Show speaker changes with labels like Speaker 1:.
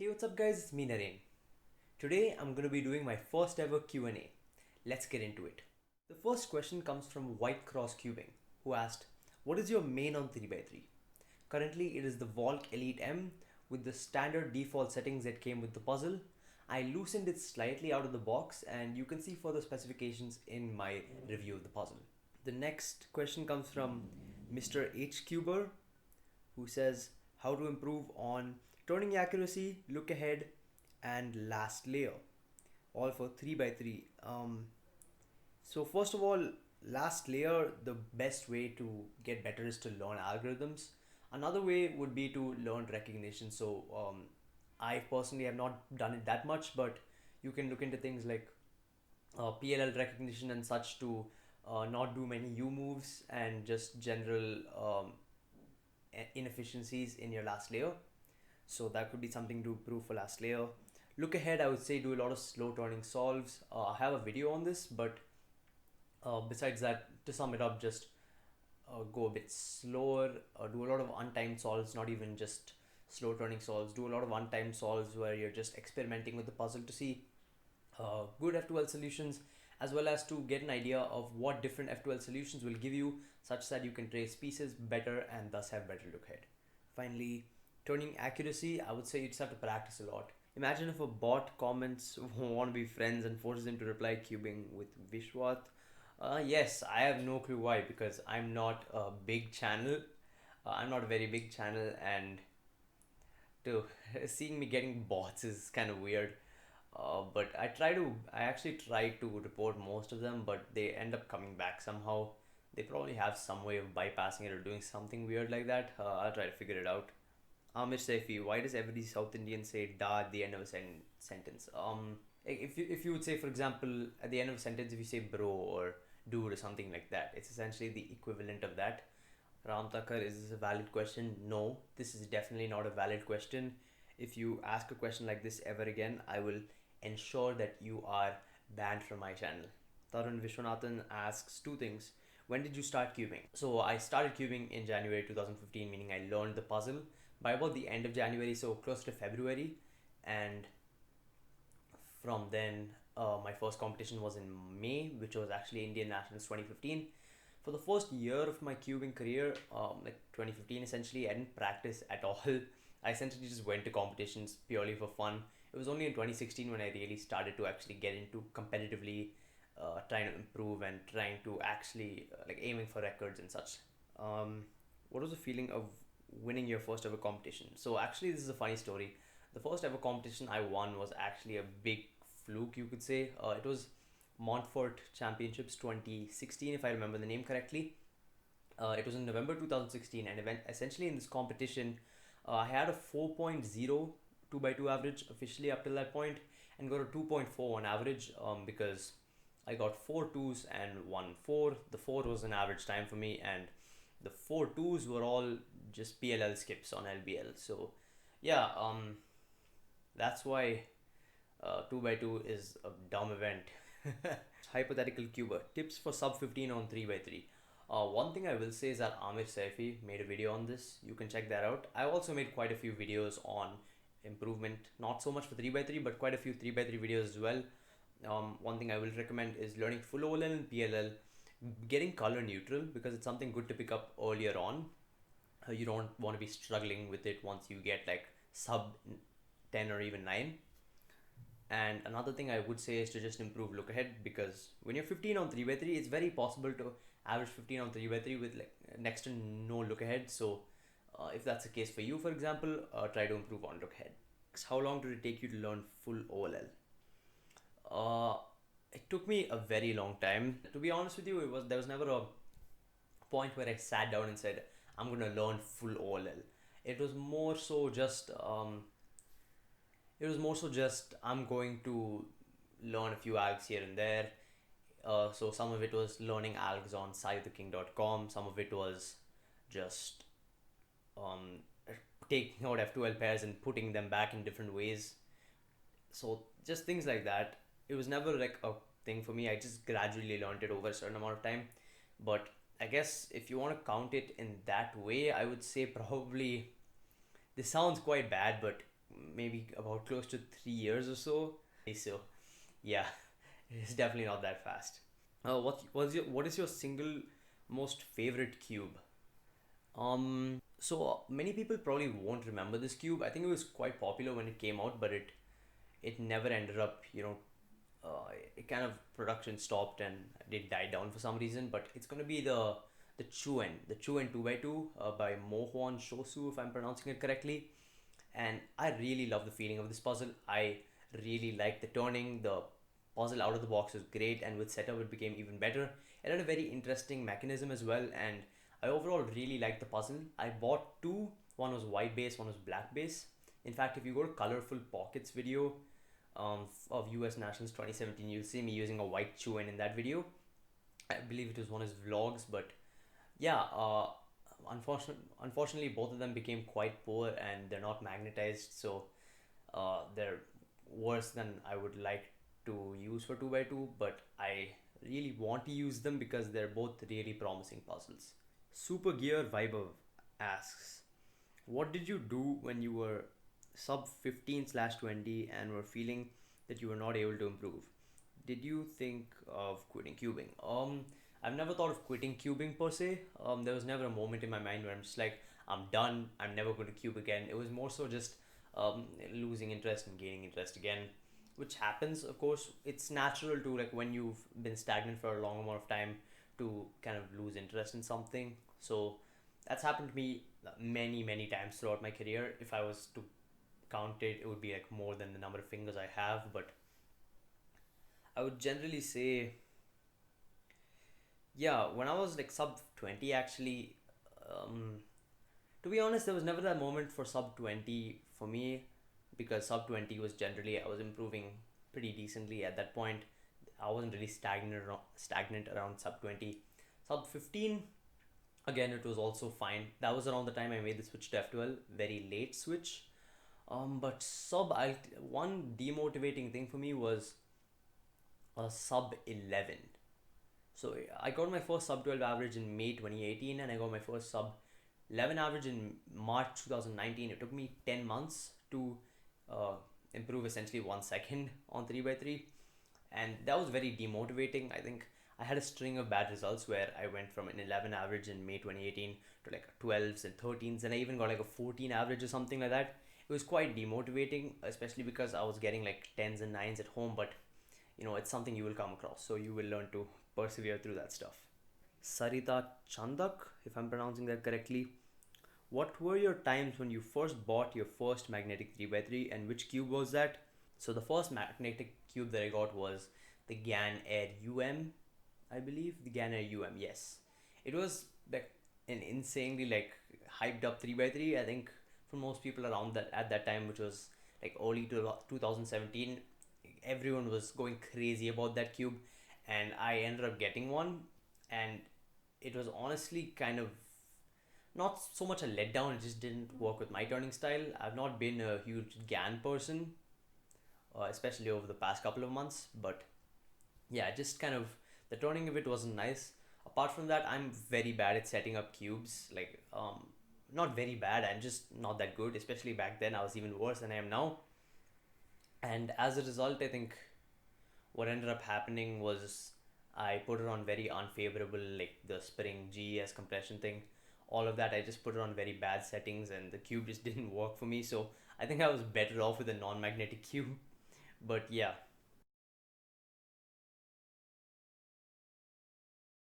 Speaker 1: Hey, what's up guys? It's me Naren. Today I'm going to be doing my first ever Q&A. Let's get into it. The first question comes from White Cross Cubing, who asked, "What is your main on 3x3?" Currently it is the Volk Elite M with the standard default settings that came with the puzzle. I loosened it slightly out of the box and you can see further specifications in my review of the puzzle. The next question comes from Mr. H Cuber, who says how to improve on turning accuracy, look ahead, and last layer, all for 3x3. So first of all, last layer, the best way to get better is to learn algorithms. Another way would be to learn recognition. So I personally have not done it that much, but you can look into things like PLL recognition and such to not do many U moves and just general inefficiencies in your last layer. So that could be something to improve for last layer. Look ahead, I would say do a lot of slow turning solves. I have a video on this, but besides that, to sum it up, just go a bit slower, do a lot of untimed solves, not even just slow turning solves. Do a lot of untimed solves where you're just experimenting with the puzzle to see good F2L solutions, as well as to get an idea of what different F2L solutions will give you, such that you can trace pieces better and thus have better look ahead. Finally, turning accuracy, I would say you just have to practice a lot. Imagine if a bot comments want to be friends and forces him to reply cubing with Vishwat. Yes, I have no clue why, because I'm not a big channel. I'm not a very big channel, and to seeing me getting bots is kind of weird. But I actually try to report most of them, but they end up coming back somehow. They probably have some way of bypassing it or doing something weird like that. I'll try to figure it out. Amir Saifi, why does every South Indian say da at the end of a sentence? If you would say, for example, at the end of a sentence, if you say bro or dude or something like that, it's essentially the equivalent of that. Ram Takar, is this a valid question? No, this is definitely not a valid question. If you ask a question like this ever again, I will ensure that you are banned from my channel. Tarun Vishwanathan asks two things. When did you start cubing? So I started cubing in January 2015, meaning I learned the puzzle by about the end of January, so close to February. And from then, my first competition was in May, which was actually Indian Nationals 2015. For the first year of my cubing career, like 2015 essentially, I didn't practice at all. I essentially just went to competitions purely for fun. It was only in 2016 when I really started to actually get into competitively trying to improve and trying to actually like aiming for records and such. What was the feeling of winning your first ever competition? So actually, this is a funny story. The first ever competition I won was actually a big fluke, you could say. It was Montfort Championships 2016, if I remember the name correctly. It was in November 2016, and essentially in this competition, I had a 4.0 2x2 average officially up till that point, and got a 2.4 on average because I got 4 2s and 1 4. The 4 was an average time for me, and the 4 2s were all just PLL skips on LBL. So, yeah, that's why 2x2 is a dumb event. Hypothetical cuber tips for sub 15 on 3x3. One thing I will say is that Amir Saifi made a video on this. You can check that out. I also made quite a few videos on improvement, not so much for 3x3, but quite a few 3x3 videos as well. One thing I will recommend is learning full OLL and PLL, getting color neutral because it's something good to pick up earlier on. You don't want to be struggling with it once you get like sub 10 or even 9. And another thing I would say is to just improve look ahead, because when you're 15 on 3x3, it's very possible to average 15 on 3x3 with like next to no look ahead. So if that's the case for you, for example, try to improve on look ahead. How long did it take you to learn full OLL? Uh, it took me a very long time. To be honest with you, there was never a point where I sat down and said I'm gonna learn full OLL. It was more so just I'm going to learn a few algs here and there. So some of it was learning algs on SaiTheKing.com. Some of it was just um, taking out F2L pairs and putting them back in different ways. So just things like that. It was never like a thing for me. I just gradually learned it over a certain amount of time. But I guess if you want to count it in that way, I would say probably, this sounds quite bad, but maybe about close to 3 years or so. So yeah, it's definitely not that fast. What is your single most favorite cube? So many people probably won't remember this cube. I think it was quite popular when it came out, but it never ended up, it kind of production stopped and it died down for some reason. But it's gonna be the Chuen 2x2 by Mohwan Shosu, if I'm pronouncing it correctly. And I really love the feeling of this puzzle. I really like the turning. The puzzle out of the box was great, and with setup, it became even better. It had a very interesting mechanism as well, and I overall really liked the puzzle. I bought two. One was white base, one was black base. In fact, if you go to Colorful Pockets video of US Nationals 2017, you'll see me using a white Chuen in that video. I believe it was one of his vlogs, but yeah, unfortunately, both of them became quite poor and they're not magnetized, so they're worse than I would like to use for 2x2. But I really want to use them because they're both really promising puzzles. Super Gear Viber asks, what did you do when you were sub 15/20 and were feeling that you were not able to improve? Did you think of quitting cubing? I've never thought of quitting cubing per se. There was never a moment in my mind where I'm just like, I'm done, I'm never going to cube again. It was more so just losing interest and gaining interest again, which happens, of course. It's natural to, like, when you've been stagnant for a long amount of time, to kind of lose interest in something. So that's happened to me many times throughout my career. If I was to count it, it would be like more than the number of fingers I have. But I would generally say, yeah, when I was like sub 20, actually, um, to be honest, there was never that moment for sub 20 for me, because sub 20 was generally, I was improving pretty decently at that point. I wasn't really stagnant around sub 20. Sub 15, again, it was also fine. That was around the time I made the switch to F12, very late switch. But one demotivating thing for me was a sub 11. So I got my first sub 12 average in May 2018, and I got my first sub 11 average in March 2019. It took me 10 months to uh, improve essentially 1 second on 3x3, and that was very demotivating. I think I had a string of bad results where I went from an 11 average in May 2018 to like 12s and 13s, and I even got like a 14 average or something like that. It was quite demotivating, especially because I was getting like 10s and 9s at home, but it's something you will come across, so you will learn to persevere through that stuff. Sarita Chandak, if I'm pronouncing that correctly. What were your times when you first bought your first magnetic 3x3, and which cube was that? So the first magnetic cube that I got was the GAN Air UM, I believe. The GAN Air UM, yes. It was like an insanely like hyped up 3x3, I think, for most people around that at that time, which was like early to 2017. Everyone was going crazy about that cube, and I ended up getting one, and it was honestly kind of not so much a letdown. It just didn't work with my turning style. I've not been a huge GAN person, especially over the past couple of months. But yeah, just kind of the turning of it wasn't nice. Apart from that, I'm very bad at setting up cubes. Like, not very bad. I'm just not that good. Especially back then, I was even worse than I am now. And as a result, I think what ended up happening was I put it on very unfavorable, like the spring GES compression thing. All of that, I just put it on very bad settings, and the cube just didn't work for me. So I think I was better off with a non-magnetic cube. But yeah,